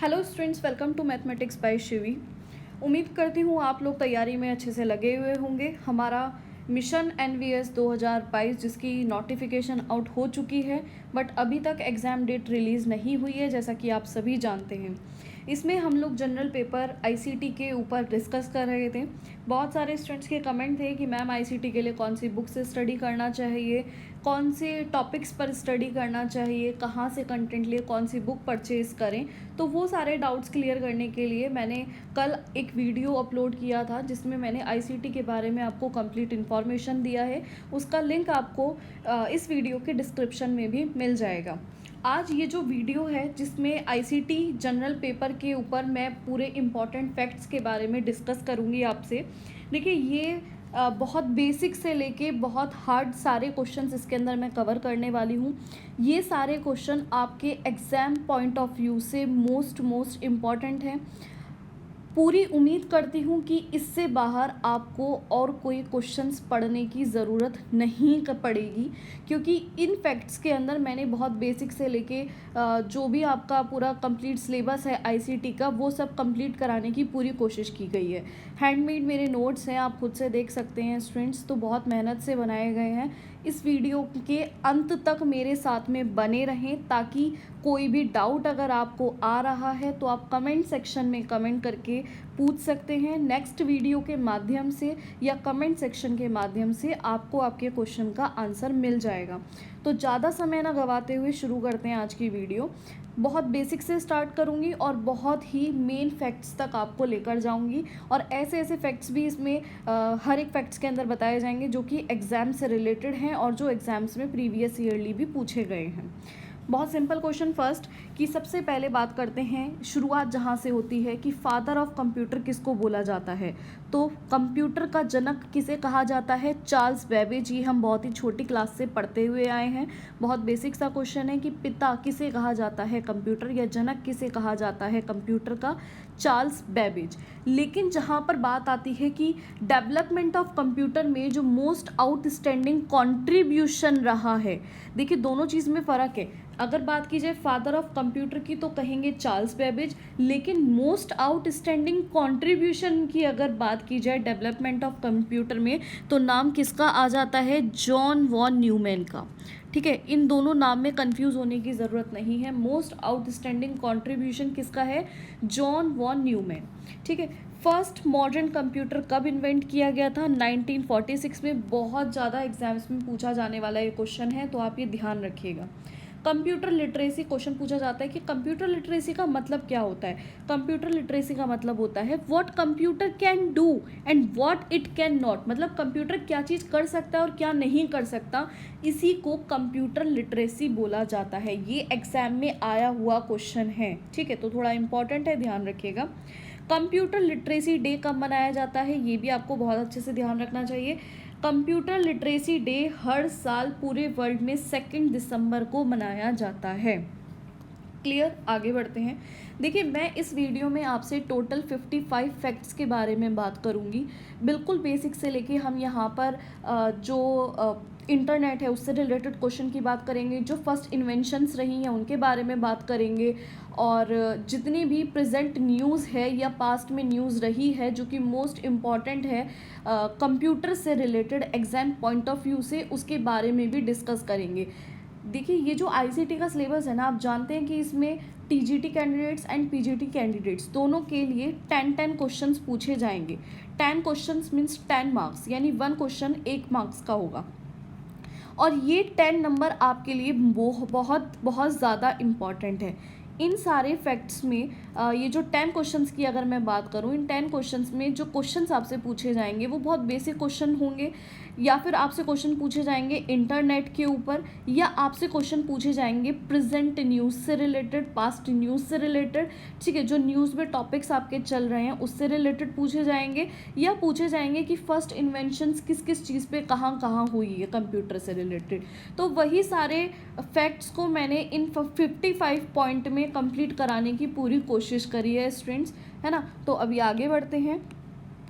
Hello students, welcome to mathematics by Shivi. उम्मीद करती हूँ आप लोग तैयारी में अच्छे से लगे हुए होंगे। हमारा मिशन NVS 2022 जिसकी नोटिफिकेशन आउट हो चुकी है, बट अभी तक एग्ज़ाम डेट रिलीज़ नहीं हुई है, जैसा कि आप सभी जानते हैं। इसमें हम लोग जनरल पेपर ICT के ऊपर डिस्कस कर रहे थे। बहुत सारे स्टूडेंट्स के कमेंट थे कि मैम ICT के लिए कौन सी बुक से स्टडी करना चाहिए, कौन से टॉपिक्स पर स्टडी करना चाहिए, कहाँ से कंटेंट लिए, कौन सी बुक परचेज़ करें। तो वो सारे डाउट्स क्लियर करने के लिए मैंने कल एक वीडियो अपलोड किया था जिसमें मैंने ICT के बारे में आपको कंप्लीट इन्फॉर्मेशन दिया है। उसका लिंक आपको इस वीडियो के डिस्क्रिप्शन में भी मिल जाएगा। आज ये जो वीडियो है जिसमें ICT जनरल पेपर के ऊपर मैं पूरे इम्पॉर्टेंट फैक्ट्स के बारे में डिस्कस करूँगी आपसे। देखिए, ये बहुत बेसिक से लेके बहुत हार्ड सारे क्वेश्चंस इसके अंदर मैं कवर करने वाली हूँ। ये सारे क्वेश्चन आपके एग्ज़ाम पॉइंट ऑफ व्यू से मोस्ट इम्पॉर्टेंट हैं। पूरी उम्मीद करती हूँ कि इससे बाहर आपको और कोई क्वेश्चंस पढ़ने की ज़रूरत नहीं पड़ेगी, क्योंकि इन फैक्ट्स के अंदर मैंने बहुत बेसिक से लेके जो भी आपका पूरा कंप्लीट सिलेबस है ICT का, वो सब कंप्लीट कराने की पूरी कोशिश की गई है। हैंडमेड मेरे नोट्स हैं, आप खुद से देख सकते हैं स्टूडेंट्स, तो बहुत मेहनत से बनाए गए हैं। इस वीडियो के अंत तक मेरे साथ में बने रहें, ताकि कोई भी डाउट अगर आपको आ रहा है तो आप कमेंट सेक्शन में कमेंट करके पूछ सकते हैं। नेक्स्ट वीडियो के माध्यम से या कमेंट सेक्शन के माध्यम से आपको आपके क्वेश्चन का आंसर मिल जाएगा। तो ज़्यादा समय ना गवाते हुए शुरू करते हैं आज की वीडियो। बहुत बेसिक से स्टार्ट करूंगी और बहुत ही मेन फैक्ट्स तक आपको लेकर जाऊंगी, और ऐसे ऐसे फैक्ट्स भी इसमें हर एक फैक्ट्स के अंदर बताए जाएंगे जो कि एग्ज़ाम से रिलेटेड हैं और जो एग्ज़ाम्स में प्रीवियस ईयरली भी पूछे गए हैं। बहुत सिंपल क्वेश्चन फर्स्ट, कि सबसे पहले बात करते हैं, शुरुआत जहाँ से होती है कि फादर ऑफ कंप्यूटर किसको बोला जाता है। तो कंप्यूटर का जनक किसे कहा जाता है? Charles Babbage. ये हम बहुत ही छोटी क्लास से पढ़ते हुए आए हैं। बहुत बेसिक सा क्वेश्चन है कि पिता किसे कहा जाता है कंप्यूटर, या जनक किसे कहा जाता है कंप्यूटर का? Charles Babbage. लेकिन जहाँ पर बात आती है कि डेवलपमेंट ऑफ कंप्यूटर में जो मोस्ट आउटस्टैंडिंग कंट्रीब्यूशन रहा है, देखिए दोनों चीज़ में फ़र्क है। अगर बात की जाए फादर ऑफ कंप्यूटर की तो कहेंगे चार्ल्स बेबेज, लेकिन मोस्ट आउटस्टैंडिंग कंट्रीब्यूशन की अगर बात की जाए डेवलपमेंट ऑफ कंप्यूटर में, तो नाम किसका आ जाता है? जॉन वॉन न्यूमैन का। ठीक है, इन दोनों नाम में कंफ्यूज होने की ज़रूरत नहीं है। मोस्ट आउटस्टैंडिंग कंट्रीब्यूशन किसका है? John von Neumann. ठीक है। फर्स्ट मॉडर्न कंप्यूटर कब इन्वेंट किया गया था? 1946 में। बहुत ज़्यादा एग्जाम्स में पूछा जाने वाला ये क्वेश्चन है, तो आप ये ध्यान रखिएगा। कंप्यूटर लिटरेसी क्वेश्चन पूछा जाता है कि कंप्यूटर लिटरेसी का मतलब क्या होता है। कंप्यूटर लिटरेसी का मतलब होता है what computer can do and what it can not. मतलब कंप्यूटर क्या चीज़ कर सकता है और क्या नहीं कर सकता, इसी को कंप्यूटर लिटरेसी बोला जाता है। ये एग्जाम में आया हुआ क्वेश्चन है। ठीक है, तो थोड़ा इंपॉर्टेंट है, ध्यान रखिएगा। कंप्यूटर लिटरेसी डे कब मनाया जाता है, ये भी आपको बहुत अच्छे से ध्यान रखना चाहिए। कंप्यूटर लिटरेसी डे हर साल पूरे वर्ल्ड में 2 दिसंबर को मनाया जाता है। क्लियर, आगे बढ़ते हैं। देखिए, मैं इस वीडियो में आपसे टोटल 55 फैक्ट्स के बारे में बात करूंगी। बिल्कुल बेसिक से लेके हम यहाँ पर जो इंटरनेट है उससे रिलेटेड क्वेश्चन की बात करेंगे, जो फर्स्ट इन्वेंशंस रही हैं उनके बारे में बात करेंगे, और जितनी भी प्रेजेंट न्यूज़ है या पास्ट में न्यूज़ रही है जो कि मोस्ट इम्पॉर्टेंट है कंप्यूटर से related exam point of view से, उसके बारे में भी डिस्कस करेंगे। देखिए, ये जो ICT का सिलेबस है ना, आप जानते हैं कि इसमें TGT candidates and PGT candidates दोनों के लिए 10 क्वेश्चंस पूछे जाएंगे। 10 क्वेश्चंस मीन्स 10 मार्क्स, यानी 1 क्वेश्चन 1 मार्क्स का होगा। और ये 10 नंबर आपके लिए बहुत बहुत ज़्यादा इम्पॉर्टेंट है। इन सारे फैक्ट्स में ये जो 10 क्वेश्चंस की अगर मैं बात करूँ, इन 10 क्वेश्चंस में जो क्वेश्चंस आपसे पूछे जाएंगे वो बहुत बेसिक क्वेश्चन होंगे, या फिर आपसे क्वेश्चन पूछे जाएंगे इंटरनेट के ऊपर, या आपसे क्वेश्चन पूछे जाएंगे प्रेजेंट न्यूज़ से रिलेटेड, पास्ट न्यूज़ से रिलेटेड। ठीक है, जो न्यूज़ में टॉपिक्स आपके चल रहे हैं उससे रिलेटेड पूछे जाएंगे, या पूछे जाएंगे कि फर्स्ट इन्वेंशंस किस किस चीज़ पे कहाँ कहाँ हुई है कंप्यूटर से रिलेटेड। तो वही सारे फैक्ट्स को मैंने इन 55 पॉइंट में कंप्लीट कराने की पूरी कोशिश करी है स्टूडेंट्स, है ना। तो अभी आगे बढ़ते हैं।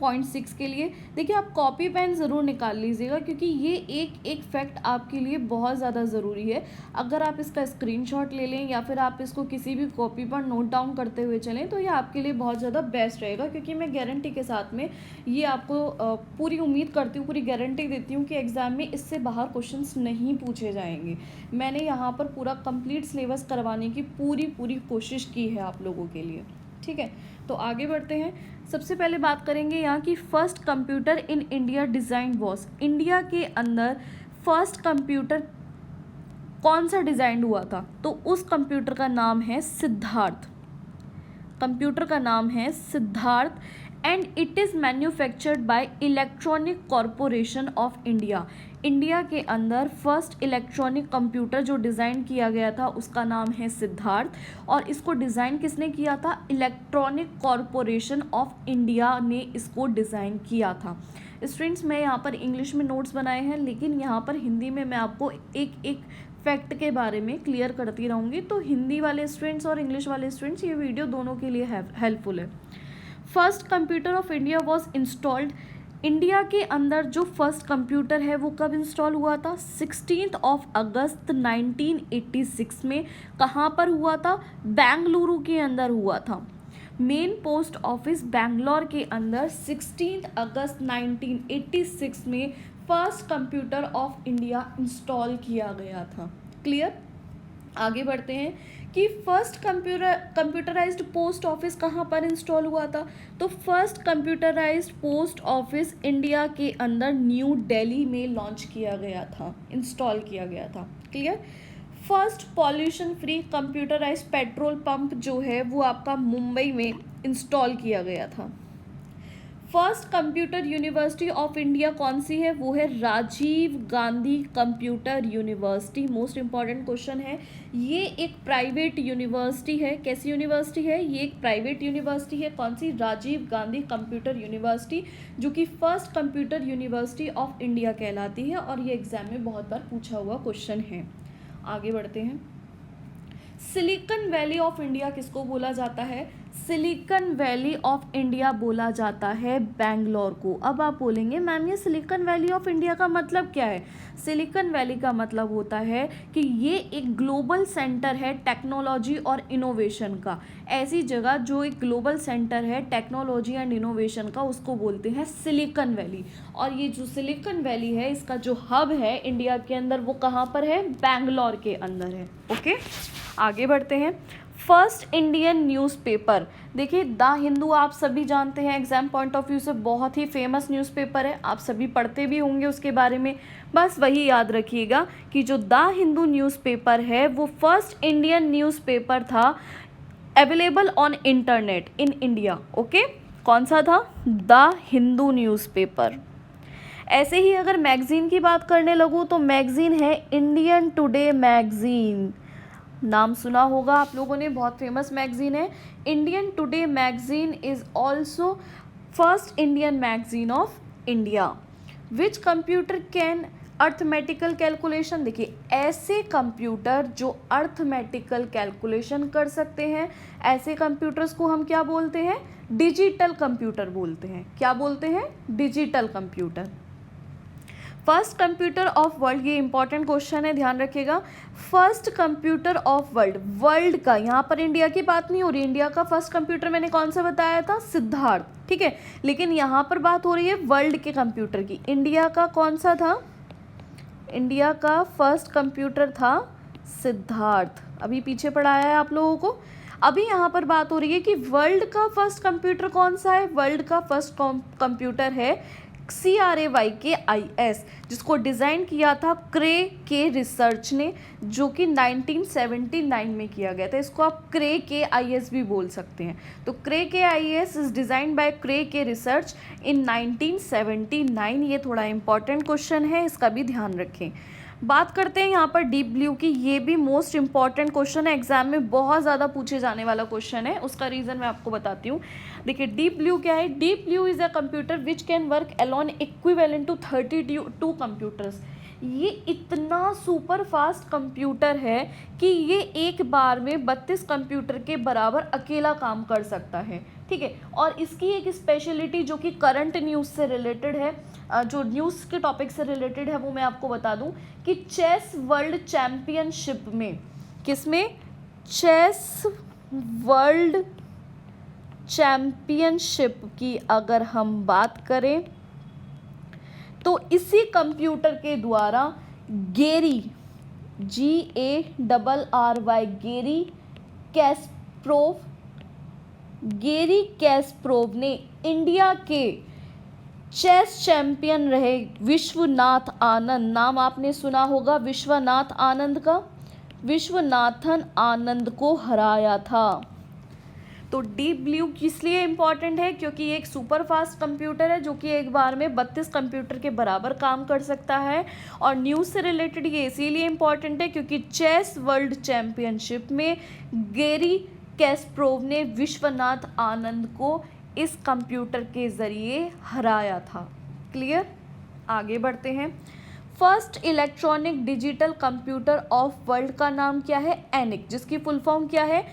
0.6 के लिए। देखिए आप कॉपी पेन ज़रूर निकाल लीजिएगा क्योंकि ये एक एक फैक्ट आपके लिए बहुत ज़्यादा ज़रूरी है। अगर आप इसका स्क्रीनशॉट ले लें या फिर आप इसको किसी भी कॉपी पर नोट डाउन करते हुए चलें तो ये आपके लिए बहुत ज़्यादा बेस्ट रहेगा, क्योंकि मैं गारंटी के साथ में ये आपको पूरी उम्मीद करती हूँ, पूरी गारंटी देती हूँ कि एग्ज़ाम में इससे बाहर क्वेश्चंस नहीं पूछे जाएंगे। मैंने यहाँ पर पूरा कंप्लीट सिलेबस करवाने की पूरी कोशिश की है आप लोगों के लिए। ठीक है, तो आगे बढ़ते हैं। सबसे पहले बात करेंगे यहाँ की first computer in India design was. India के अंदर फर्स्ट कंप्यूटर कौन सा डिज़ाइन हुआ था? तो उस कंप्यूटर का नाम है सिद्धार्थ। कंप्यूटर का नाम है Siddharth and it is manufactured by electronic corporation of India. India के अंदर फर्स्ट इलेक्ट्रॉनिक कंप्यूटर जो डिज़ाइन किया गया था उसका नाम है सिद्धार्थ, और इसको डिज़ाइन किसने किया था? इलेक्ट्रॉनिक कॉरपोरेशन ऑफ इंडिया ने इसको डिज़ाइन किया था। स्टूडेंट्स, मैं यहाँ पर इंग्लिश में नोट्स बनाए हैं, लेकिन यहाँ पर हिंदी में मैं आपको एक एक फैक्ट के बारे में क्लियर करती रहूँगी, तो हिंदी वाले स्टूडेंट्स और इंग्लिश वाले स्टूडेंट्स ये वीडियो दोनों के लिए हेल्पफुल है। First computer of India was installed. India के अंदर जो फर्स्ट कंप्यूटर है वो कब इंस्टॉल हुआ था? 16 अगस्त 1986 में। कहाँ पर हुआ था? बेंगलुरु के अंदर हुआ था। मेन पोस्ट ऑफिस बेंगलोर के अंदर 16 अगस्त 1986 में first computer of India install किया गया था। क्लियर? आगे बढ़ते हैं कि फर्स्ट कंप्यूटराइज्ड पोस्ट ऑफिस कहाँ पर इंस्टॉल हुआ था? तो first computerised post office India के अंदर न्यू दिल्ली में लॉन्च किया गया था, इंस्टॉल किया गया था। Clear? First pollution free computerised petrol pump जो है वो आपका मुंबई में इंस्टॉल किया गया था। First computer university of India कौन सी है? वो है Rajiv Gandhi computer university. Most important question है। ये एक प्राइवेट यूनिवर्सिटी है। कैसी यूनिवर्सिटी है? ये एक प्राइवेट यूनिवर्सिटी है। कौन सी? राजीव गांधी कंप्यूटर यूनिवर्सिटी, जो कि first computer university of India कहलाती है, और ये एग्जाम में बहुत बार पूछा हुआ क्वेश्चन है। आगे बढ़ते हैं। सिलिकॉन वैली ऑफ इंडिया किसको बोला जाता है? सिलिकॉन वैली ऑफ इंडिया बोला जाता है बेंगलोर को। अब आप बोलेंगे मैम ये सिलिकॉन वैली ऑफ इंडिया का मतलब क्या है? सिलिकॉन वैली का मतलब होता है कि ये एक ग्लोबल सेंटर है टेक्नोलॉजी और इनोवेशन का। ऐसी जगह जो एक ग्लोबल सेंटर है टेक्नोलॉजी एंड इनोवेशन का, उसको बोलते हैं सिलिकॉन वैली। और ये जो सिलिकॉन वैली है इसका जो हब है इंडिया के अंदर वो कहाँ पर है? बेंगलोर के अंदर है। ओके, आगे बढ़ते हैं। First Indian newspaper. देखिए द हिंदू आप सभी जानते हैं, एग्जाम पॉइंट ऑफ व्यू से बहुत ही फेमस न्यूज़पेपर है, आप सभी पढ़ते भी होंगे उसके बारे में। बस वही याद रखिएगा कि जो द हिंदू न्यूज़पेपर है वो फर्स्ट इंडियन न्यूज़पेपर था available on internet in India. Okay, कौन सा था? The Hindu newspaper. ऐसे ही अगर मैगज़ीन की बात करने लगूँ तो मैगज़ीन है इंडियन टुडे मैगज़ीन। नाम सुना होगा आप लोगों ने, बहुत फेमस मैगज़ीन है। Indian today magazine is also first Indian magazine of India. Which computer can arithmetical calculation? देखिए ऐसे कंप्यूटर जो अर्थमेटिकल कैलकुलेशन कर सकते हैं, ऐसे कंप्यूटर्स को हम क्या बोलते हैं? डिजिटल कंप्यूटर बोलते हैं। क्या बोलते हैं? Digital computer. First computer of world, ये इंपॉर्टेंट क्वेश्चन है, ध्यान रखिएगा। First computer of world, world का, यहाँ पर इंडिया की बात नहीं हो रही। इंडिया का फर्स्ट कंप्यूटर मैंने कौन सा बताया था? सिद्धार्थ। ठीक है, लेकिन यहाँ पर बात हो रही है वर्ल्ड के कंप्यूटर की। इंडिया का कौन सा था? इंडिया का फर्स्ट कंप्यूटर था सिद्धार्थ। अभी पीछे पढ़ाया है आप लोगों को। अभी यहाँ पर बात हो रही है कि वर्ल्ड का फर्स्ट कंप्यूटर कौन सा है? वर्ल्ड का फर्स्ट कंप्यूटर है CRAYKIS, जिसको डिज़ाइन किया था क्रे के रिसर्च ने, जो कि 1979 में किया गया था। इसको आप CRAYKIS भी बोल सकते हैं। तो CRAYKIS इज डिज़ाइन बाय क्रे के रिसर्च इन 1979। ये थोड़ा इंपॉर्टेंट क्वेश्चन है, इसका भी ध्यान रखें। बात करते हैं यहाँ पर डीप ब्लू की। ये भी मोस्ट इंपॉर्टेंट क्वेश्चन है, एग्जाम में बहुत ज़्यादा पूछे जाने वाला क्वेश्चन है। उसका रीज़न मैं आपको बताती हूँ। देखिए डीप ब्लू क्या है? Deep blue is a computer which can work alone equivalent to 32 computers. ये इतना सुपर फास्ट कंप्यूटर है कि ये एक बार में 32 कंप्यूटर के बराबर अकेला काम कर सकता है, ठीक है। और इसकी एक स्पेशलिटी जो कि करंट न्यूज़ से रिलेटेड है, जो न्यूज़ के टॉपिक से रिलेटेड है, वो मैं आपको बता दूं कि चेस वर्ल्ड चैम्पियनशिप में, किसमें, चेस वर्ल्ड चैम्पियनशिप की अगर हम बात करें तो इसी कंप्यूटर के द्वारा गैरी GARRY गैरी कैस्प्रोव ने इंडिया के चेस चैंपियन रहे विश्वनाथ आनंद, नाम आपने सुना होगा विश्वनाथ आनंद का, विश्वनाथन आनंद को हराया था। तो डीप ब्लू किस लिए इम्पॉर्टेंट है, क्योंकि ये एक सुपर फास्ट कंप्यूटर है जो कि एक बार में 32 कंप्यूटर के बराबर काम कर सकता है। और न्यूज़ से रिलेटेड ये इसीलिए इम्पॉर्टेंट है क्योंकि चेस वर्ल्ड चैम्पियनशिप में गैरी कैस्प्रोव ने विश्वनाथ आनंद को इस कंप्यूटर के ज़रिए हराया था। क्लियर, आगे बढ़ते हैं। First electronic digital computer of world का नाम क्या है, एनिक, जिसकी फुल फॉर्म क्या है,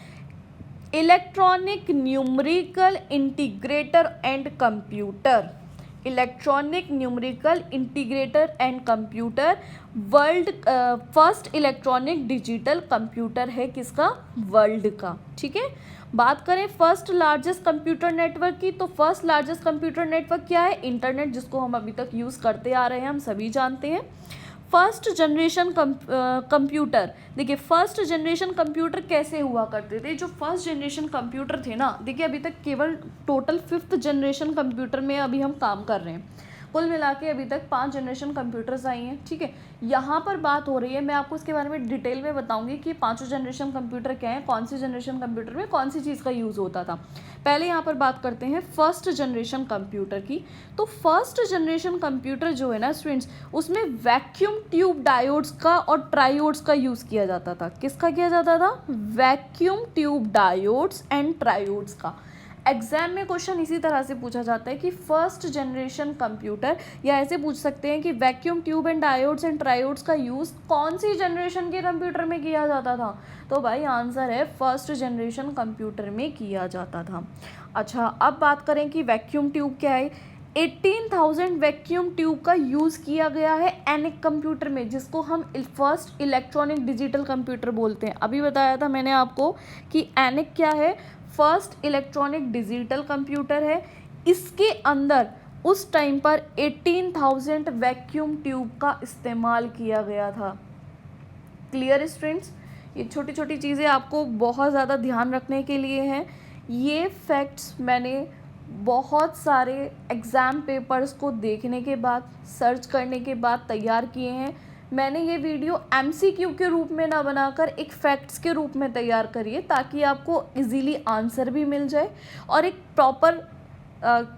electronic numerical integrator and computer. Electronic numerical integrator and computer world first electronic digital computer है किसका, वर्ल्ड का, ठीक है। बात करें फर्स्ट लार्जेस्ट कंप्यूटर नेटवर्क की, तो फर्स्ट लार्जेस्ट कंप्यूटर नेटवर्क क्या है, इंटरनेट, जिसको हम अभी तक यूज़ करते आ रहे हैं, हम सभी जानते हैं। फर्स्ट जनरेशन कंप्यूटर, देखिए फर्स्ट जनरेशन कंप्यूटर कैसे हुआ करते थे, जो फर्स्ट जनरेशन कंप्यूटर थे ना, देखिए अभी तक केवल टोटल 5th जनरेशन कंप्यूटर में अभी हम काम कर रहे हैं, कुल मिला के अभी तक 5 जनरेशन कंप्यूटर्स आई हैं, ठीक है। यहाँ पर बात हो रही है, मैं आपको इसके बारे में डिटेल में बताऊंगी कि 5 जनरेशन कंप्यूटर क्या है, कौन सी जनरेशन कंप्यूटर में कौन सी चीज़ का यूज़ होता था। पहले यहाँ पर बात करते हैं फर्स्ट जनरेशन कंप्यूटर की। तो फर्स्ट जनरेशन कंप्यूटर जो है ना स्टूडेंट्स, उसमें वैक्यूम ट्यूब डायोड्स का और ट्रायोड्स का यूज़ किया जाता था। किसका किया जाता था, vacuum tube diodes and triodes का। एग्जाम में क्वेश्चन इसी तरह से पूछा जाता है कि फर्स्ट जनरेशन कंप्यूटर, या ऐसे पूछ सकते हैं कि vacuum tube and diodes and triodes का यूज़ कौन सी जनरेशन के कंप्यूटर में किया जाता था, तो भाई आंसर है फर्स्ट जनरेशन कंप्यूटर में किया जाता था। अच्छा, अब बात करें कि वैक्यूम ट्यूब क्या है। 18,000 वैक्यूम ट्यूब का यूज़ किया गया है एनिक कंप्यूटर में, जिसको हम फर्स्ट इलेक्ट्रॉनिक डिजिटल कंप्यूटर बोलते हैं। अभी बताया था मैंने आपको कि एनिक क्या है, फर्स्ट इलेक्ट्रॉनिक डिजिटल कंप्यूटर है। इसके अंदर उस टाइम पर 18,000 वैक्यूम ट्यूब का इस्तेमाल किया गया था। क्लियर स्टूडेंट्स, ये छोटी छोटी चीज़ें आपको बहुत ज़्यादा ध्यान रखने के लिए हैं। ये फैक्ट्स मैंने बहुत सारे एग्ज़ाम पेपर्स को देखने के बाद, सर्च करने के बाद तैयार किए हैं। मैंने ये वीडियो MCQ के रूप में ना बनाकर एक फैक्ट्स के रूप में तैयार करी है, ताकि आपको इजीली आंसर भी मिल जाए और एक प्रॉपर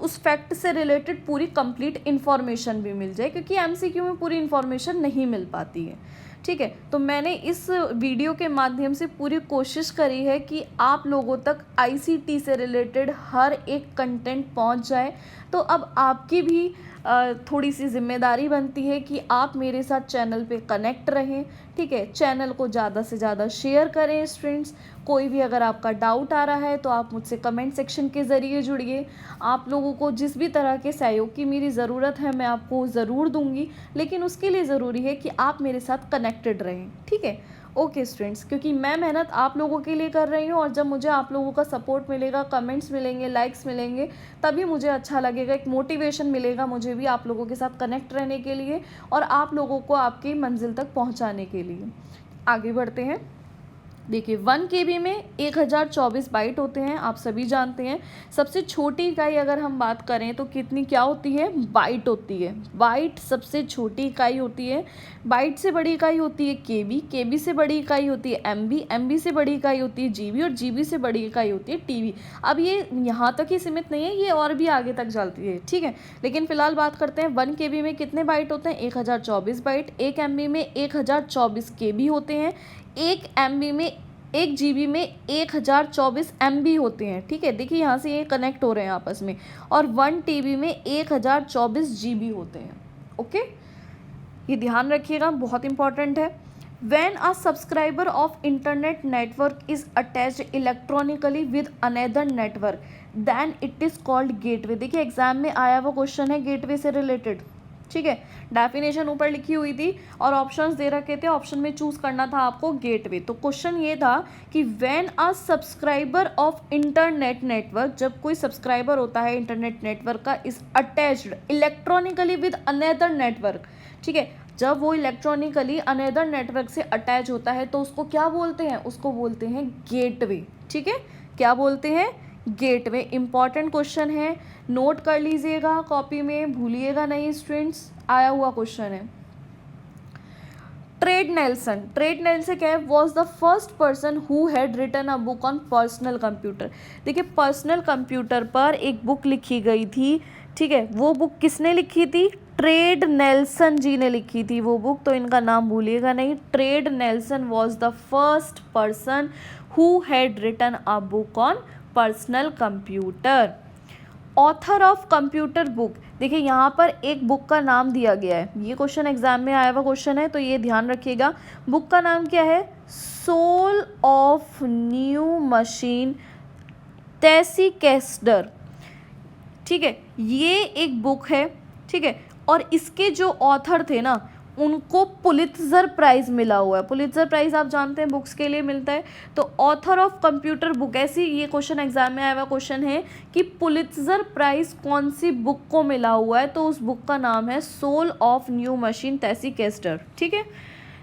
उस फैक्ट से रिलेटेड पूरी कंप्लीट इन्फॉर्मेशन भी मिल जाए, क्योंकि MCQ में पूरी इन्फॉर्मेशन नहीं मिल पाती है, ठीक है। तो मैंने इस वीडियो के माध्यम से पूरी कोशिश करी है कि आप लोगों तक ICT से रिलेटेड हर एक कंटेंट पहुंच जाए। तो अब आपकी भी थोड़ी सी जिम्मेदारी बनती है कि आप मेरे साथ चैनल पे कनेक्ट रहें, ठीक है। चैनल को ज़्यादा से ज़्यादा शेयर करें स्टूडेंट्स। कोई भी अगर आपका डाउट आ रहा है तो आप मुझसे कमेंट सेक्शन के ज़रिए जुड़िए। आप लोगों को जिस भी तरह के सहयोग की मेरी ज़रूरत है मैं आपको ज़रूर दूंगी, लेकिन उसके लिए ज़रूरी है कि आप मेरे साथ कनेक्टेड रहें, ठीक है। ओके स्टूडेंट्स, क्योंकि मैं मेहनत आप लोगों के लिए कर रही हूँ, और जब मुझे आप लोगों का सपोर्ट मिलेगा, कमेंट्स मिलेंगे, लाइक्स मिलेंगे, तभी मुझे अच्छा लगेगा, एक मोटिवेशन मिलेगा मुझे भी आप लोगों के साथ कनेक्ट रहने के लिए और आप लोगों को आपकी मंजिल तक पहुँचाने के लिए। आगे बढ़ते हैं। देखिए 1 KB में 1024 बाइट होते हैं, आप सभी जानते हैं। सबसे छोटी इकाई अगर हम बात करें तो कितनी क्या होती है, बाइट होती है। बाइट सबसे छोटी इकाई होती है। बाइट से बड़ी इकाई होती है KB, KB से बड़ी इकाई होती है MB, MB से बड़ी इकाई होती है GB, और GB से बड़ी इकाई होती है TB। अब ये यहाँ तक ही सीमित नहीं है, ये और भी आगे तक चलती है, ठीक है। लेकिन फिलहाल बात करते हैं 1 KB में कितने बाइट होते हैं, 1024 बाइट। 1 MB में 1024 KB होते हैं। 1 MB में 1 GB में 1024 MB होते हैं, ठीक है। देखिए यहाँ से ये कनेक्ट हो रहे हैं आपस में। और 1 TB में 1024 GB होते हैं, ओके। ये ध्यान रखिएगा, बहुत इंपॉर्टेंट है। When a subscriber of internet network is attached electronically with another network, then it is called gateway। देखिए एग्जाम में आया हुआ क्वेश्चन है गेटवे से रिलेटेड, ठीक है। डेफिनेशन ऊपर लिखी हुई थी और ऑप्शंस दे रखे थे, ऑप्शन में चूज करना था आपको गेटवे। तो क्वेश्चन ये था कि when a subscriber of internet network, जब कोई सब्सक्राइबर होता है इंटरनेट नेटवर्क का, is attached electronically with another network, ठीक है, जब वो इलेक्ट्रॉनिकली अनदर नेटवर्क से अटैच होता है तो उसको क्या बोलते हैं, उसको बोलते हैं गेटवे, ठीक है। क्या बोलते हैं, गेटवे। इंपॉर्टेंट क्वेश्चन है, नोट कर लीजिएगा कॉपी में, भूलिएगा नहीं स्टूडेंट्स, आया हुआ क्वेश्चन है। ट्रेड नेल्सन, ट्रेड नेल्सन क्या है, was the first person who had written a book on personal computer. देखिए पर्सनल कंप्यूटर पर एक बुक लिखी गई थी, ठीक है, वो बुक किसने लिखी थी, ट्रेड नेल्सन जी ने लिखी थी वो बुक, तो इनका नाम भूलिएगा नहीं। ट्रेड Nelson was the first person who had written a book on personal computer. Author of computer book, देखिए यहाँ पर एक बुक का नाम दिया गया है, ये क्वेश्चन एग्जाम में आया हुआ क्वेश्चन है, तो ये ध्यान रखिएगा। बुक का नाम क्या है, soul of new machine, Tracy Kidder, ठीक है, ये एक बुक है, ठीक है। और इसके जो ऑथर थे ना, उनको पुलित्जर प्राइज मिला हुआ है। पुलित्जर प्राइज आप जानते हैं बुक्स के लिए मिलता है। तो ऑथर ऑफ कंप्यूटर बुक, ऐसी ये क्वेश्चन एग्जाम में आया हुआ क्वेश्चन है कि पुलित्जर प्राइज कौन सी बुक को मिला हुआ है, तो उस बुक का नाम है soul of new machine, Tracy Kidder, ठीक है।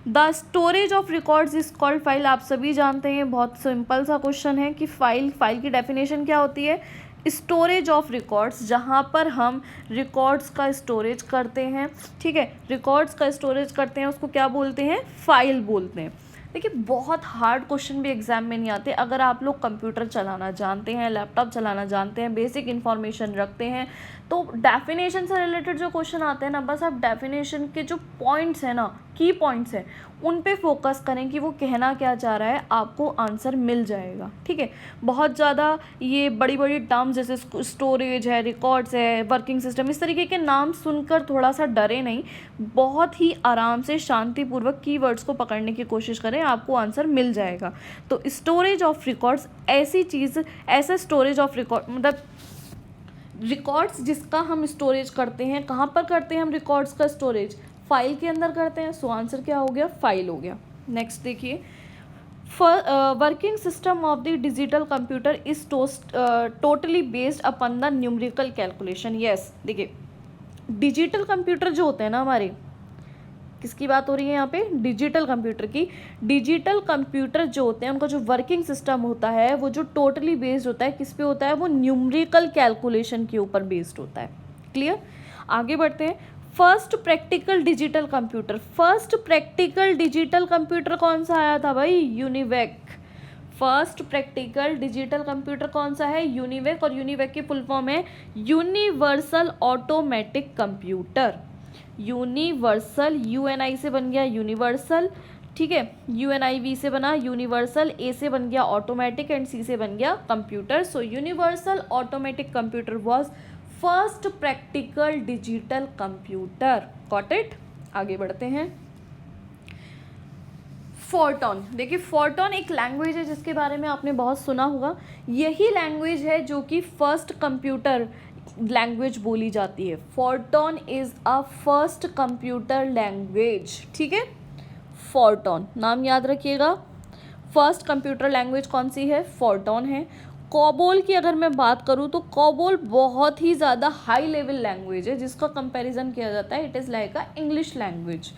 The storage of records is called file, आप सभी जानते हैं, बहुत सिंपल सा क्वेश्चन है कि फाइल की डेफिनेशन क्या होती है, स्टोरेज ऑफ रिकॉर्ड्स, जहाँ पर हम रिकॉर्ड्स का स्टोरेज करते हैं, ठीक है, रिकॉर्ड्स का स्टोरेज करते हैं उसको क्या बोलते हैं, फाइल बोलते हैं। देखिए बहुत हार्ड क्वेश्चन भी एग्जाम में नहीं आते, अगर आप लोग कंप्यूटर चलाना जानते हैं, लैपटॉप चलाना जानते हैं, बेसिक इन्फॉर्मेशन रखते हैं, तो डेफिनेशन से रिलेटेड जो क्वेश्चन आते हैं ना, बस आप डेफिनेशन के जो पॉइंट्स हैं ना, की पॉइंट्स हैं, उन पे फोकस करें कि वो कहना क्या चाह रहा है, आपको आंसर मिल जाएगा, ठीक है। बहुत ज़्यादा ये बड़ी बड़ी टर्म्स जैसे स्टोरेज है, रिकॉर्ड्स है, वर्किंग सिस्टम, इस तरीके के नाम सुनकर थोड़ा सा डरे नहीं, बहुत ही आराम से शांतिपूर्वक कीवर्ड्स को पकड़ने की कोशिश करें, आपको आंसर मिल जाएगा। तो स्टोरेज ऑफ रिकॉर्ड्स ऐसी चीज़, ऐसा स्टोरेज ऑफ रिकॉर्ड मतलब रिकॉर्ड्स जिसका हम स्टोरेज करते हैं, कहाँ पर करते हैं हम रिकॉर्ड्स का स्टोरेज, फाइल के अंदर करते हैं। सो आंसर क्या हो गया, फाइल हो गया। नेक्स्ट देखिए, working system of the digital computer is totally based upon the numerical calculation. Yes, देखिए डिजिटल कंप्यूटर जो होते हैं ना हमारे, किसकी बात हो रही है यहाँ पे, डिजिटल कंप्यूटर की। डिजिटल कंप्यूटर जो होते हैं उनका जो वर्किंग सिस्टम होता है वो जो टोटली बेस्ड होता है किस पे होता है, वो न्यूमेरिकल कैलकुलेशन के ऊपर बेस्ड होता है। क्लियर, आगे बढ़ते हैं। First practical digital computer, first practical digital computer कौन सा आया था भाई, UNIVAC. First practical digital computer कौन सा है, यूनिवेक, और यूनिवेक की फुल फॉर्म है universal automatic computer. Universal, Uni से बन गया यूनिवर्सल, ठीक है, यूएनआईवी से बना यूनिवर्सल, ए से बन गया ऑटोमेटिक एंड सी से बन गया computer. So universal automatic computer was first practical digital computer. Got it, आगे बढ़ते हैं। फोर्टॉन, देखिए फोर्टॉन एक लैंग्वेज है जिसके बारे में आपने बहुत सुना होगा। यही लैंग्वेज है जो कि फर्स्ट कंप्यूटर लैंग्वेज बोली जाती है। Fortran is a first computer language, ठीक है। फोर्टॉन नाम याद रखिएगा। फर्स्ट कंप्यूटर लैंग्वेज कौन सी है, फोर्टॉन है। कोबोल की अगर मैं बात करूँ तो कोबोल बहुत ही ज़्यादा हाई लेवल लैंग्वेज है जिसका कंपैरिजन किया जाता है, it is like a English language,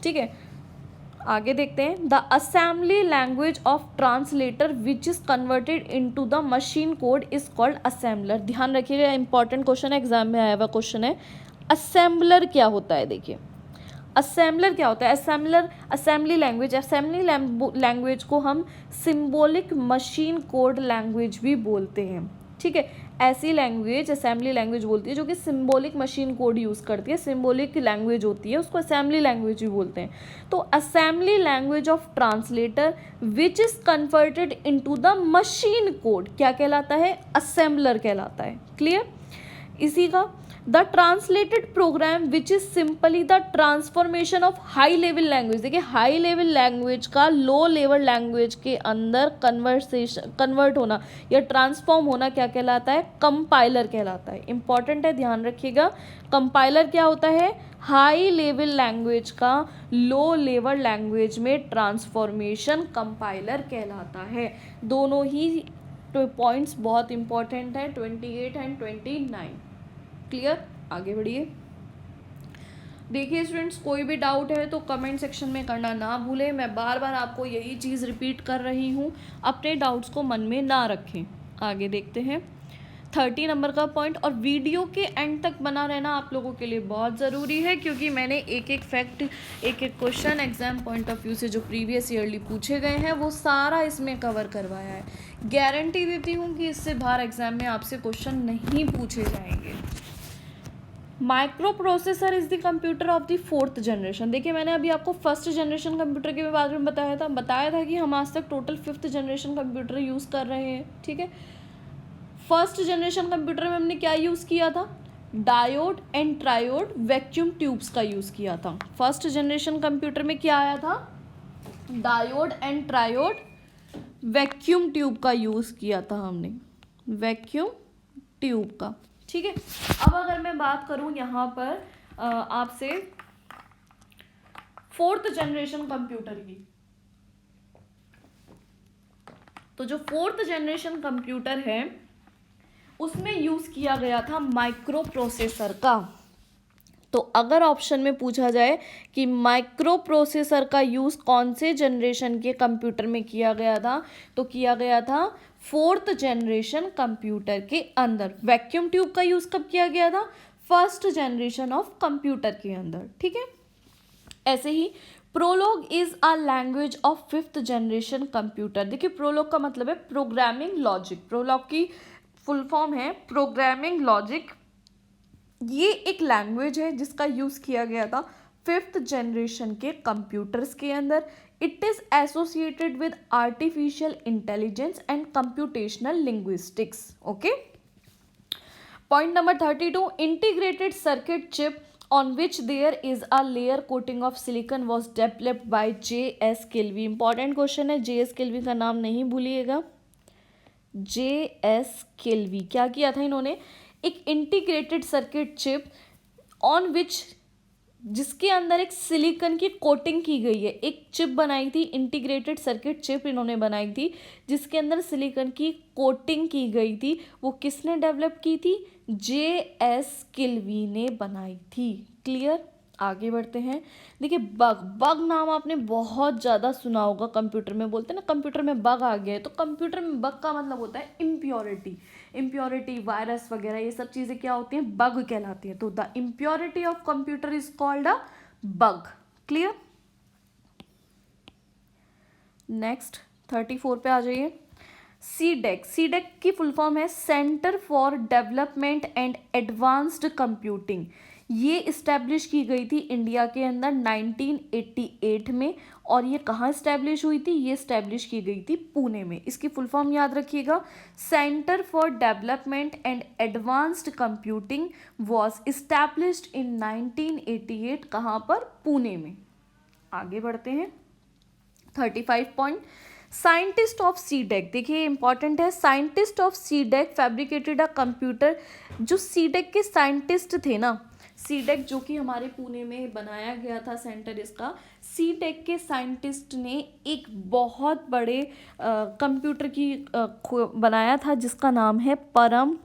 ठीक है। आगे देखते हैं। The assembly language of translator which is converted into the machine code is called assembler. ध्यान रखिएगा, इंपॉर्टेंट क्वेश्चन है, एग्जाम में आया हुआ क्वेश्चन है। असेंबलर क्या होता है, देखिए असेंबलर क्या होता है। असेंबली लैंग्वेज को हम सिंबॉलिक मशीन कोड लैंग्वेज भी बोलते हैं, ठीक है। ऐसी लैंग्वेज असेंबली लैंग्वेज बोलती है जो कि सिंबॉलिक मशीन कोड यूज़ करती है, सिंबॉलिक लैंग्वेज होती है, उसको असेंबली लैंग्वेज भी बोलते हैं। तो assembly language of translator which is converted into the machine code क्या कहलाता है, असेंबलर कहलाता है। क्लियर। इसी का the translated program which is simply the transformation of high level language. देखिए हाई लेवल लैंग्वेज का लो लेवल लैंग्वेज के अंदर कन्वर्ट होना या ट्रांसफॉर्म होना क्या कहलाता है? कंपाइलर कहलाता है। इंपॉर्टेंट है, ध्यान रखिएगा। कंपाइलर क्या होता है? हाई लेवल लैंग्वेज का लो लेवल लैंग्वेज में ट्रांसफॉर्मेशन कंपाइलर कहलाता है। दोनों ही पॉइंट्स बहुत इंपॉर्टेंट है, 28 एंड 29। क्लियर? आगे बढ़िए। देखिए स्टूडेंट्स, कोई भी डाउट है तो कमेंट सेक्शन में करना ना भूलें। मैं बार बार आपको यही चीज़ रिपीट कर रही हूँ, अपने डाउट्स को मन में ना रखें। आगे देखते हैं 30 नंबर का पॉइंट। और वीडियो के एंड तक बना रहना आप लोगों के लिए बहुत ज़रूरी है, क्योंकि मैंने एक एक फैक्ट, एक एक question exam point of view से जो प्रीवियस ईयरली पूछे गए हैं वो सारा इसमें कवर करवाया है। गारंटी देती हूँ कि इससे बाहर एग्जाम में आपसे क्वेश्चन नहीं पूछे जाएंगे। Micro processor is the computer of the 4th generation. देखिए मैंने अभी आपको 1st जनरेशन कंप्यूटर के बारे में बताया था कि हम आज तक total 5th generation computer use कर रहे हैं। ठीक है, 1st जनरेशन कंप्यूटर में हमने क्या यूज़ किया था? Diode and triode vacuum tubes का यूज़ किया था। 1st जनरेशन कंप्यूटर में क्या आया था? Diode and triode vacuum tube का यूज़ किया था हमने, वैक्यूम ट्यूब का। ठीक है, अब अगर मैं बात करूं यहाँ पर आपसे 4th जनरेशन कंप्यूटर की, तो जो 4th जनरेशन कंप्यूटर है उसमें यूज किया गया था माइक्रो प्रोसेसर का। तो अगर ऑप्शन में पूछा जाए कि माइक्रो प्रोसेसर का यूज कौन से जनरेशन के कंप्यूटर में किया गया था, तो किया गया था 4th जनरेशन कंप्यूटर के अंदर। वैक्यूम ट्यूब का यूज कब किया गया था? 1st जनरेशन ऑफ कंप्यूटर के अंदर। ठीक है, ऐसे ही Prolog is a language of 5th generation computer. देखिए प्रोलॉग का मतलब है प्रोग्रामिंग लॉजिक। प्रोलॉग की फुल फॉर्म है प्रोग्रामिंग लॉजिक। ये एक लैंग्वेज है जिसका यूज़ किया गया था 5th जनरेशन के कंप्यूटर्स के अंदर। It is associated with artificial intelligence and computational linguistics. Okay, point number 32, integrated circuit chip on which there is a layer coating of silicon was developed by J.S. Kilby। Important question है, J.S. Kilby का नाम नहीं भूलिएगा। J.S. Kilby क्या किया था इन्होंने? एक integrated circuit chip on which, जिसके अंदर एक सिलिकॉन की कोटिंग की गई है। एक चिप बनाई थी, इंटीग्रेटेड सर्किट चिप इन्होंने बनाई थी जिसके अंदर सिलिकॉन की कोटिंग की गई थी। वो किसने डेवलप की थी? J.S. किल्वी ने बनाई थी। क्लियर? आगे बढ़ते हैं। देखिए बग नाम आपने बहुत ज़्यादा सुना होगा। कंप्यूटर में बोलते हैं ना कंप्यूटर में बग आ गया है, तो कंप्यूटर में बग का मतलब होता है इम्प्योरिटी, वायरस वगैरह ये सब चीज़ें क्या होती हैं? बग कहलाती है। तो the impurity of computer is called a bug. Clear? Next 34 पे आ जाइए। सीडेक की फुल फॉर्म है centre for development and advanced computing. ये इस्टेब्लिश की गई थी इंडिया के अंदर 1988 में। और ये कहाँ इस्टेब्लिश हुई थी? ये इस्टेब्लिश की गई थी पुणे में। इसकी फुल फॉर्म याद रखिएगा, centre for development and advanced computing was established in 1988। कहाँ पर? पुणे में। आगे बढ़ते हैं 35 पॉइंट। साइंटिस्ट ऑफ सीडेक, देखिए इंपॉर्टेंट है। Scientist of CDAC fabricated a computer. जो सीडेक के साइंटिस्ट थे ना, सीडेक जो कि हमारे पुणे में बनाया गया था सेंटर इसका, सीडेक के साइंटिस्ट ने एक बहुत बड़े कंप्यूटर की बनाया था जिसका नाम है परम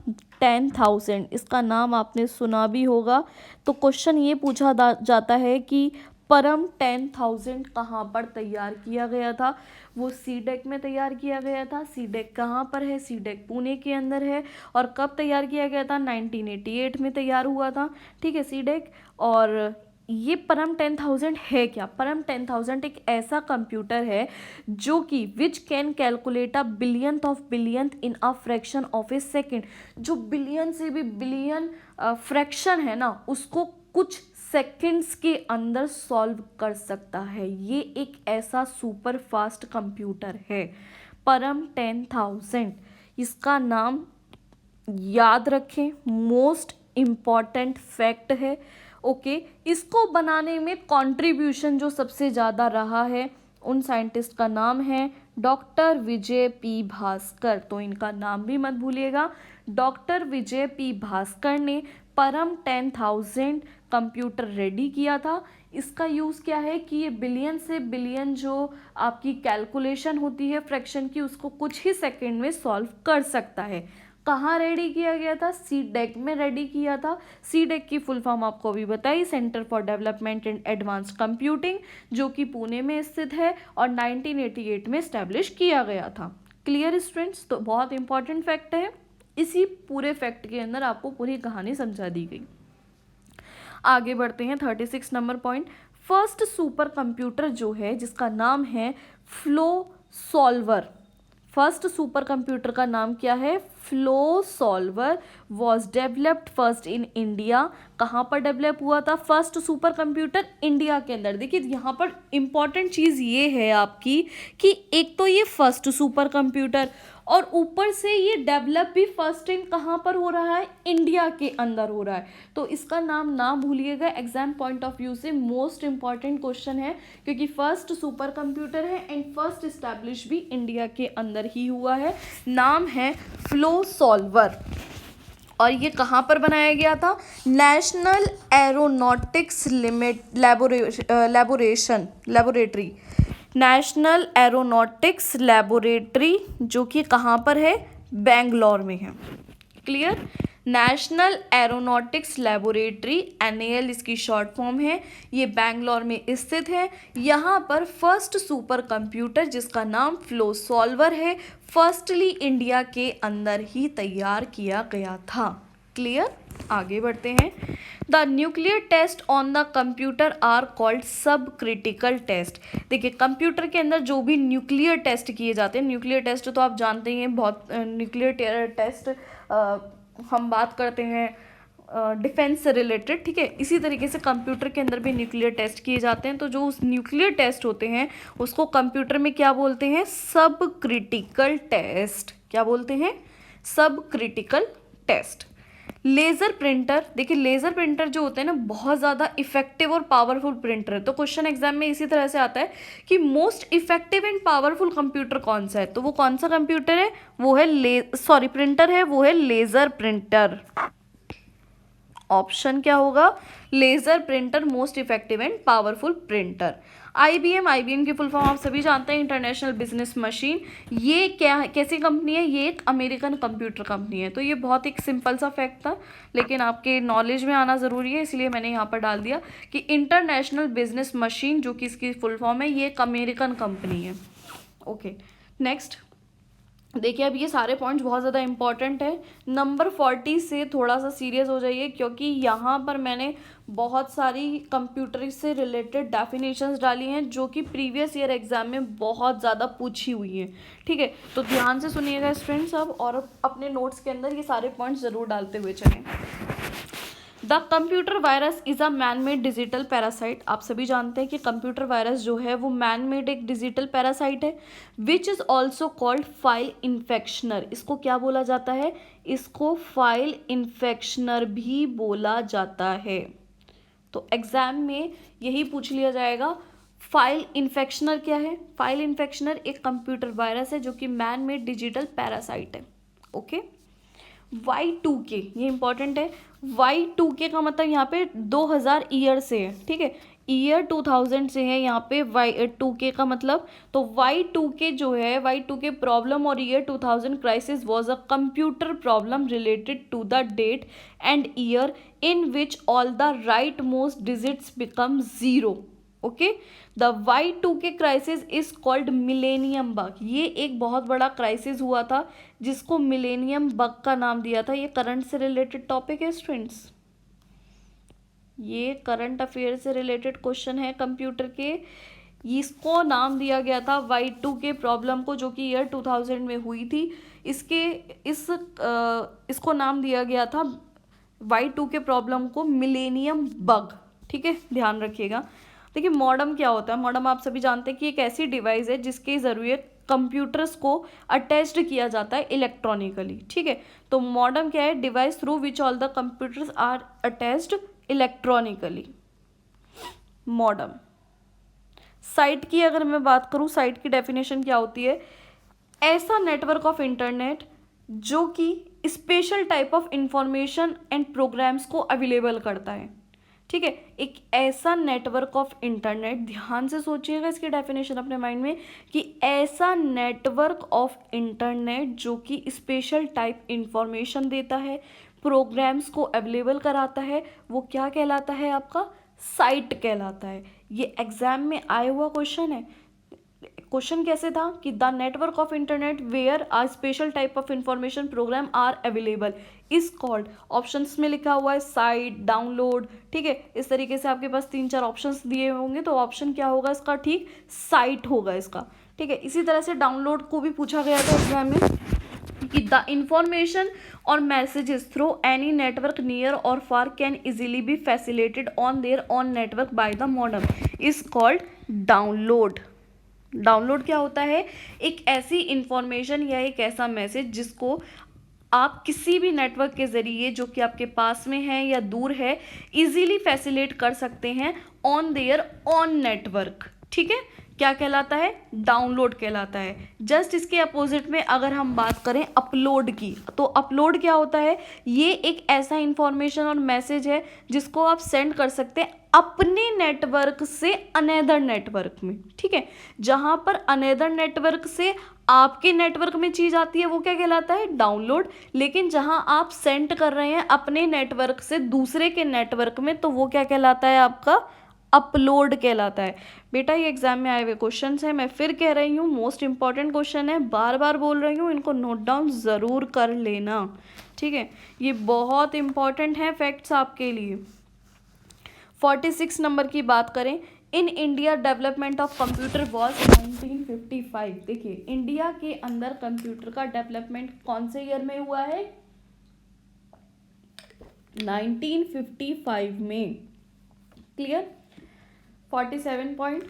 10,000। इसका नाम आपने सुना भी होगा। तो क्वेश्चन ये पूछा जाता है कि परम 10,000 कहाँ पर तैयार किया गया था? वो सीडेक में तैयार किया गया था। सीडेक कहाँ पर है? सीडेक पुणे के अंदर है। और कब तैयार किया गया था? 1988 में तैयार हुआ था। ठीक है, सीडेक। और ये परम 10,000 है क्या? परम 10,000 एक ऐसा कंप्यूटर है जो कि which can calculate a billionth of billionth in a fraction of A second. जो बिलियन से भी बिलियन फ्रैक्शन है ना, उसको कुछ सेकेंड्स के अंदर सॉल्व कर सकता है। ये एक ऐसा सुपर फास्ट कंप्यूटर है परम 10,000। इसका नाम याद रखें, मोस्ट इम्पॉर्टेंट फैक्ट है। ओके, इसको बनाने में कंट्रीब्यूशन जो सबसे ज़्यादा रहा है उन साइंटिस्ट का नाम है डॉक्टर विजय पी भास्कर। तो इनका नाम भी मत भूलिएगा। डॉक्टर विजय पी भास्कर ने परम 10,000 कंप्यूटर रेडी किया था। इसका यूज़ क्या है कि ये बिलियन से बिलियन जो आपकी कैलकुलेशन होती है फ्रैक्शन की, उसको कुछ ही सेकंड में सॉल्व कर सकता है। कहाँ रेडी किया गया था? सीडेक में रेडी किया था। सीडेक की फुल फॉर्म आपको अभी बताई, centre for development and advance computing, जो कि पुणे में स्थित है और 1988 में स्टैब्लिश किया गया था। Clear students? तो बहुत इंपॉर्टेंट फैक्ट है। इसी पूरे फैक्ट के अंदर आपको पूरी कहानी समझा दी गई। आगे बढ़ते हैं 36 number point. First super computer जो है जिसका नाम है flow solver. First super computer का नाम क्या है? Flow solver was developed first in India. कहाँ पर डेवलप हुआ था फर्स्ट सुपर कंप्यूटर? इंडिया के अंदर। देखिए यहाँ पर इंपॉर्टेंट चीज़ ये है आपकी कि एक तो ये फर्स्ट सुपर कंप्यूटर और ऊपर से ये डेवलप भी फर्स्ट टाइम कहाँ पर हो रहा है? इंडिया के अंदर हो रहा है। तो इसका नाम ना भूलिएगा, एग्जाम पॉइंट ऑफ व्यू से मोस्ट इंपॉर्टेंट क्वेश्चन है, क्योंकि फर्स्ट सुपर कंप्यूटर है एंड फर्स्ट इस्टेब्लिश भी इंडिया के अंदर ही हुआ है। नाम है फ्लो सॉल्वर। और ये कहाँ पर बनाया गया था? National aeronautics laboratory. National aeronautics laboratory जो कि कहाँ पर है? बेंगलोर में है। Clear? National aeronautics laboratory, NAL इसकी शॉर्ट फॉर्म है, ये बेंगलोर में स्थित है। यहाँ पर फर्स्ट सुपर कंप्यूटर जिसका नाम फ्लो सॉल्वर है, फर्स्टली इंडिया के अंदर ही तैयार किया गया था। क्लियर? आगे बढ़ते हैं। The nuclear test on the computer are called sub critical test. देखिए कंप्यूटर के अंदर जो भी न्यूक्लियर टेस्ट किए जाते हैं, न्यूक्लियर टेस्ट तो आप जानते ही हैं, बहुत न्यूक्लियर टेस्ट हम बात करते हैं डिफेंस से रिलेटेड, ठीक है। इसी तरीके से कंप्यूटर के अंदर भी न्यूक्लियर टेस्ट किए जाते हैं। तो जो उस न्यूक्लियर टेस्ट होते हैं उसको कंप्यूटर में क्या बोलते हैं? सब क्रिटिकल टेस्ट। क्या बोलते हैं? सब क्रिटिकल टेस्ट। लेज़र प्रिंटर, देखिए लेज़र प्रिंटर जो होते हैं ना बहुत ज़्यादा इफेक्टिव और पावरफुल प्रिंटर है। तो क्वेश्चन एग्जाम में इसी तरह से आता है कि most effective and powerful computer कौन सा है? तो वो कौन सा कंप्यूटर है? वो है प्रिंटर है, वो है लेज़र प्रिंटर। ऑप्शन क्या होगा? Laser printer most effective and powerful printer. IBM की फुल फॉर्म आप सभी जानते हैं, इंटरनेशनल बिजनेस मशीन। ये क्या कैसी कंपनी है? ये एक अमेरिकन कंप्यूटर कंपनी है। तो ये बहुत एक सिंपल सा फैक्ट था, लेकिन आपके नॉलेज में आना ज़रूरी है, इसलिए मैंने यहाँ पर डाल दिया कि इंटरनेशनल बिजनेस मशीन जो कि इसकी फुल फॉर्म है, ये एक अमेरिकन कंपनी है। ओके, नेक्स्ट देखिए, अब ये सारे पॉइंट्स बहुत ज़्यादा इंपॉर्टेंट है। नंबर 40 से थोड़ा सा सीरियस हो जाइए, क्योंकि यहाँ पर मैंने बहुत सारी कंप्यूटर से रिलेटेड डेफिनेशंस डाली हैं जो कि प्रीवियस ईयर एग्जाम में बहुत ज़्यादा पूछी हुई हैं, ठीक है। तो ध्यान से सुनिएगा स्टूडेंट्स अब, और अपने नोट्स के अंदर ये सारे पॉइंट्स ज़रूर डालते हुए चलें। The computer virus is a man made digital parasite. आप सभी जानते हैं कि कंप्यूटर वायरस जो है वो मैन मेड एक डिजिटल पैरासाइट है, which is also called file infectioner. इसको क्या बोला जाता है? इसको फाइल इन्फेक्शनर भी बोला जाता है। तो एग्जाम में यही पूछ लिया जाएगा, फाइल इन्फेक्शनर क्या है? फाइल इन्फेक्शनर एक कंप्यूटर वायरस है जो कि मैन मेड डिजिटल पैरासाइट है। ओके। Y2K, ये इंपॉर्टेंट है। Y2K का मतलब यहाँ पे 2000 ईयर से है, ठीक है। ईयर 2000 से है यहाँ पे Y2K का मतलब। तो Y2K जो है, Y2K प्रॉब्लम और year 2000 crisis was a computer problem related to the date and year in which all the right most digits become zero. Okay, the Y2K crisis is called millennium bug. ये एक बहुत बड़ा crisis हुआ था जिसको millennium bug का नाम दिया था। ये करंट से रिलेटेड टॉपिक है स्टूडेंट्स, ये करंट अफेयर से रिलेटेड क्वेश्चन है कंप्यूटर के। इसको नाम दिया गया था Y2K प्रॉब्लम को, जो कि ईयर 2000 में हुई थी। इसको नाम दिया गया था Y2K प्रॉब्लम को मिलेनियम बग, ठीक है, ध्यान रखिएगा। देखिए मॉडम क्या होता है? मॉडम आप सभी जानते हैं कि एक ऐसी डिवाइस है जिसके ज़रिए कंप्यूटर्स को अटैच्ड किया जाता है इलेक्ट्रॉनिकली, ठीक है। तो मॉडेम क्या है, device through which all the computers are attached electronically, modem. Site की अगर मैं बात करूं, साइट की डेफिनेशन क्या होती है, ऐसा नेटवर्क ऑफ इंटरनेट जो कि special type of information and programs को अवेलेबल करता है, ठीक है। एक ऐसा नेटवर्क ऑफ इंटरनेट, ध्यान से सोचिएगा इसकी डेफिनेशन अपने माइंड में, कि ऐसा नेटवर्क ऑफ इंटरनेट जो कि स्पेशल टाइप इंफॉर्मेशन देता है, प्रोग्राम्स को अवेलेबल कराता है, वो क्या कहलाता है, आपका साइट कहलाता है। ये एग्जाम में आया हुआ क्वेश्चन है। क्वेश्चन कैसे था कि the network of internet where a special type of information program are available is called, options में लिखा हुआ है साइट, डाउनलोड, ठीक है। इस तरीके से आपके पास 3-4 ऑप्शंस दिए होंगे, तो ऑप्शन क्या होगा इसका, ठीक, साइट होगा इसका, ठीक है। इसी तरह से डाउनलोड को भी पूछा गया था एग्जाम में कि द इंफॉर्मेशन और messages through any network near or far can easily be facilitated on their on network by the modem is called download. Download क्या होता है, एक ऐसी इंफॉर्मेशन या एक ऐसा मैसेज जिसको आप किसी भी नेटवर्क के ज़रिए जो कि आपके पास में है या दूर है इजीली फैसिलिटेट कर सकते हैं ऑन देयर ऑन नेटवर्क, ठीक है। क्या कहलाता है, डाउनलोड कहलाता है। जस्ट इसके अपोजिट में अगर हम बात करें अपलोड की, तो अपलोड क्या होता है, ये एक ऐसा इंफॉर्मेशन और मैसेज है जिसको आप सेंड कर सकते हैं अपने नेटवर्क से अनदर नेटवर्क में, ठीक है। जहां पर अनदर नेटवर्क से आपके नेटवर्क में चीज आती है वो क्या कहलाता है, डाउनलोड। लेकिन जहां आप सेंड कर रहे हैं अपने नेटवर्क से दूसरे के नेटवर्क में, तो वो क्या कहलाता है, आपका अपलोड कहलाता है। बेटा ये एग्जाम में आए हुए क्वेश्चन हैं, मैं फिर कह रही हूँ मोस्ट इंपॉर्टेंट क्वेश्चन है, बार बार बोल रही हूँ, इनको नोट डाउन ज़रूर कर लेना, ठीक है। ये बहुत इंपॉर्टेंट है फैक्ट्स आपके लिए। 46 नंबर की बात करें, in India development of computer was 1955। देखिए इंडिया के अंदर कंप्यूटर का डेवलपमेंट कौन से ईयर में हुआ है, 1955 में, क्लियर। 47 पॉइंट,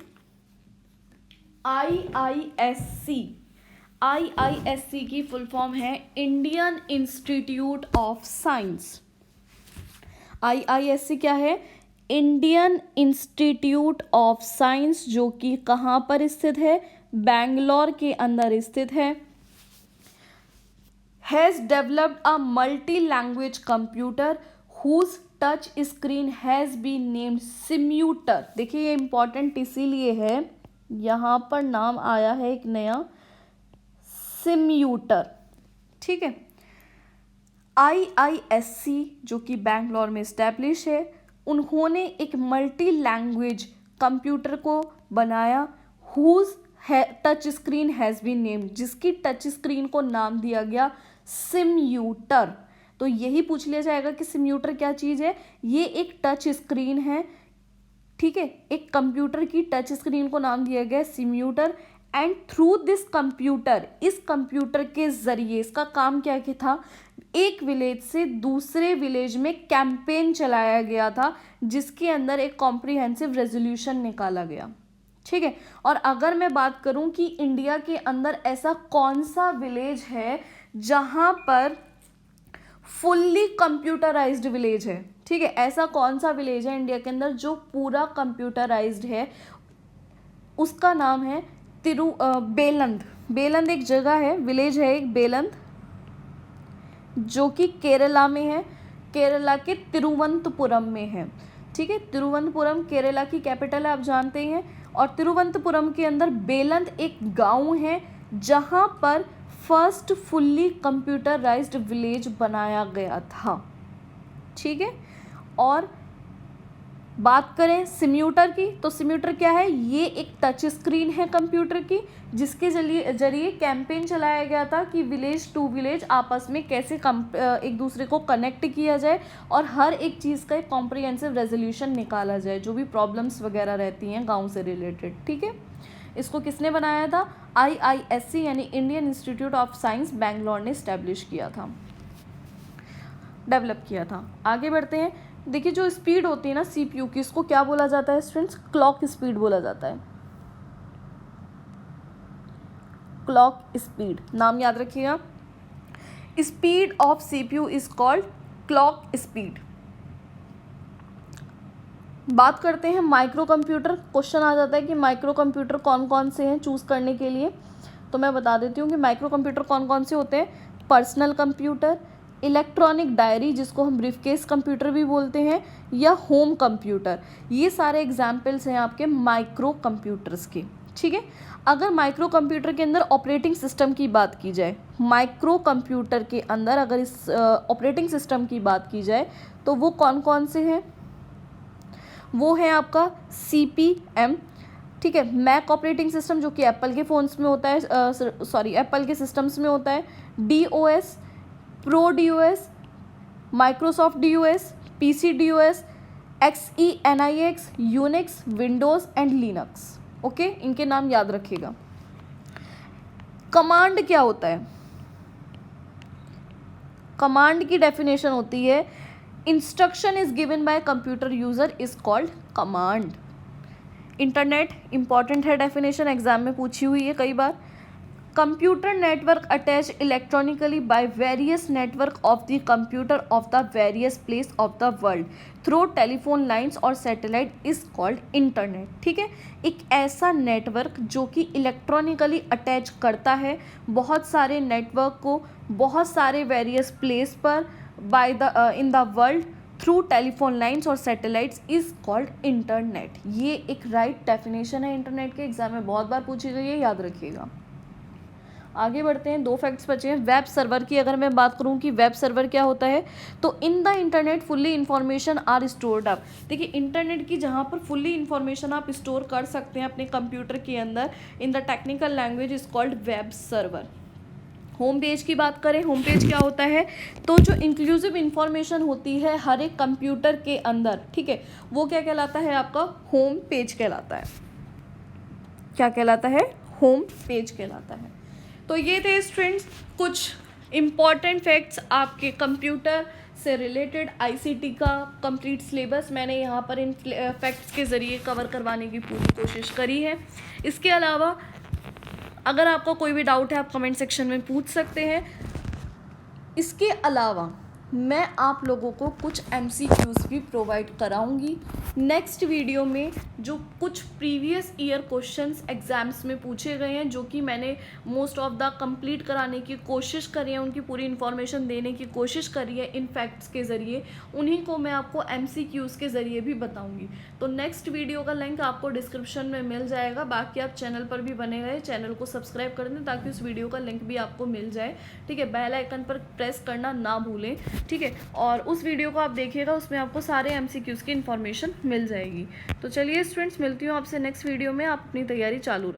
IISC की फुल फॉर्म है Indian institute of science. IISC क्या है, इंडियन इंस्टीट्यूट ऑफ साइंस, जो कि कहाँ पर स्थित है, बैंगलोर के अंदर स्थित है। Has developed a multi language computer whose touch screen has been named Simputer. देखिए ये इंपॉर्टेंट इसीलिए है, यहाँ पर नाम आया है एक नया, सिम्यूटर, ठीक है। IISC जो कि बैंगलोर में इस्टेब्लिश है, उन्होंने एक मल्टी लैंग्वेज कंप्यूटर को बनाया, whose touch screen has been named, जिसकी टच स्क्रीन को नाम दिया गया सिम्यूटर। तो यही पूछ लिया जाएगा कि सिम्यूटर क्या चीज़ है, ये एक टच स्क्रीन है, ठीक है। एक कंप्यूटर की टच स्क्रीन को नाम दिया गया सिम्यूटर, एंड थ्रू दिस कंप्यूटर, इस कंप्यूटर के जरिए, इसका काम क्या क्या था, एक विलेज से दूसरे विलेज में कैंपेन चलाया गया था, जिसके अंदर एक कॉम्प्रिहेंसिव रेजोल्यूशन निकाला गया, ठीक है। और अगर मैं बात करूं कि इंडिया के अंदर ऐसा कौन सा विलेज है जहां पर फुल्ली कंप्यूटराइज्ड विलेज है, ठीक है, ऐसा कौन सा विलेज है इंडिया के अंदर जो पूरा कंप्यूटराइज्ड है, उसका नाम है बेलंद। बेलंद एक जगह है, विलेज है एक बेलंद, जो कि केरला में है, केरला के तिरुवनंतपुरम में है, ठीक है। तिरुवनंतपुरम केरला की कैपिटल है, आप जानते हैं। और तिरुवनंतपुरम के अंदर बेलंद एक गांव है जहां पर फर्स्ट फुल्ली कंप्यूटराइज्ड विलेज बनाया गया था, ठीक है। और बात करें सिम्यूटर की, तो सिम्यूटर क्या है, ये एक टच स्क्रीन है कंप्यूटर की, जिसके जरिए कैंपेन चलाया गया था कि विलेज टू विलेज आपस में कैसे एक दूसरे को कनेक्ट किया जाए और हर एक चीज़ का एक कॉम्प्रिहेंसिव रेजोल्यूशन निकाला जाए, जो भी प्रॉब्लम्स वगैरह रहती हैं गांव से रिलेटेड, ठीक है। इसको किसने बनाया था, IISC यानी Indian institute of science Bangalore ने इस्टेब्लिश किया था, डेवलप किया था। आगे बढ़ते हैं। देखिए जो स्पीड होती है ना CPU की, इसको क्या बोला जाता है स्टूडेंट्स, क्लॉक स्पीड बोला जाता है। Clock speed. नाम याद रखिएगा, speed of CPU is called clock speed. बात करते हैं माइक्रो कंप्यूटर। क्वेश्चन आ जाता है कि माइक्रो कंप्यूटर कौन कौन से हैं चूज़ करने के लिए, तो मैं बता देती हूँ कि माइक्रो कंप्यूटर कौन कौन से होते हैं। पर्सनल कंप्यूटर, इलेक्ट्रॉनिक डायरी जिसको हम ब्रीफकेस कंप्यूटर भी बोलते हैं, या होम कंप्यूटर, ये सारे एग्जाम्पल्स हैं आपके माइक्रो कंप्यूटर्स के। ठीक है, अगर माइक्रो कंप्यूटर के अंदर ऑपरेटिंग सिस्टम की बात की जाए, माइक्रो कंप्यूटर के अंदर अगर इस ऑपरेटिंग सिस्टम की बात की जाए तो वो कौन कौन से हैं, वो है आपका CP/M। ठीक है, मैक ऑपरेटिंग सिस्टम जो कि एप्पल के फ़ोन्स में होता है, एप्पल के सिस्टम्स में होता है। DOS, pro DOS, Microsoft DOS, PC DOS, XE/NIX, Unix, Windows and Linux. Okay, इनके नाम याद रखिएगा। कमांड क्या होता है? कमांड की डेफिनेशन होती है, instruction is given by computer user is called command. Internet important है, डेफिनेशन एग्जाम में पूछी हुई है कई बार। Computer network attach electronically by various network of the computer of the various place of the world through telephone lines और satellite is called internet. ठीक है, एक ऐसा नेटवर्क जो कि इलेक्ट्रॉनिकली अटैच करता है बहुत सारे नेटवर्क को बहुत सारे वेरियस प्लेस पर by the in the world through telephone lines और सैटेलाइट्स इज कॉल्ड इंटरनेट। ये एक राइट डेफिनेशन है इंटरनेट के, एग्जाम में बहुत बार पूछी गई है, याद रखिएगा। आगे बढ़ते हैं, 2 फैक्ट्स बचे हैं। वेब सर्वर की अगर मैं बात करूं कि वेब सर्वर क्या होता है, तो in the internet fully information are stored up. देखिए, इंटरनेट की जहां पर फुल्ली इन्फॉर्मेशन आप स्टोर कर सकते हैं अपने कंप्यूटर के अंदर, in the technical language is called web server. Home page की बात करें, होम पेज क्या होता है, तो जो इंक्लूसिव इंफॉर्मेशन होती है हर एक कंप्यूटर के अंदर, ठीक है, वो क्या कहलाता है आपका होम पेज कहलाता है। क्या कहलाता है? होम पेज कहलाता है। तो ये थे स्टूडेंट्स कुछ इम्पॉर्टेंट फैक्ट्स आपके कंप्यूटर से रिलेटेड। ICT का कंप्लीट सिलेबस मैंने यहाँ पर इन फैक्ट्स के ज़रिए कवर करवाने की पूरी कोशिश करी है। इसके अलावा अगर आपको कोई भी डाउट है आप कमेंट सेक्शन में पूछ सकते हैं। इसके अलावा मैं आप लोगों को कुछ MCQs भी प्रोवाइड कराऊंगी नेक्स्ट वीडियो में, जो कुछ प्रीवियस ईयर क्वेश्चंस एग्जाम्स में पूछे गए हैं, जो कि मैंने मोस्ट ऑफ द कंप्लीट कराने की कोशिश करी है, उनकी पूरी इन्फॉर्मेशन देने की कोशिश करी है इन फैक्ट्स के ज़रिए, उन्हीं को मैं आपको MCQs के ज़रिए भी बताऊंगी। तो नेक्स्ट वीडियो का लिंक आपको डिस्क्रिप्शन में मिल जाएगा। बाकी आप चैनल पर भी बने रहे, चैनल को सब्सक्राइब कर दें ताकि उस वीडियो का लिंक भी आपको मिल जाए। ठीक है, बेल आइकन पर प्रेस करना ना भूलें। ठीक है, और उस वीडियो को आप देखिएगा, उसमें आपको सारे MCQs की इन्फॉर्मेशन मिल जाएगी। तो चलिए स्टूडेंट्स, मिलती हूँ आपसे नेक्स्ट वीडियो में। आप अपनी तैयारी चालू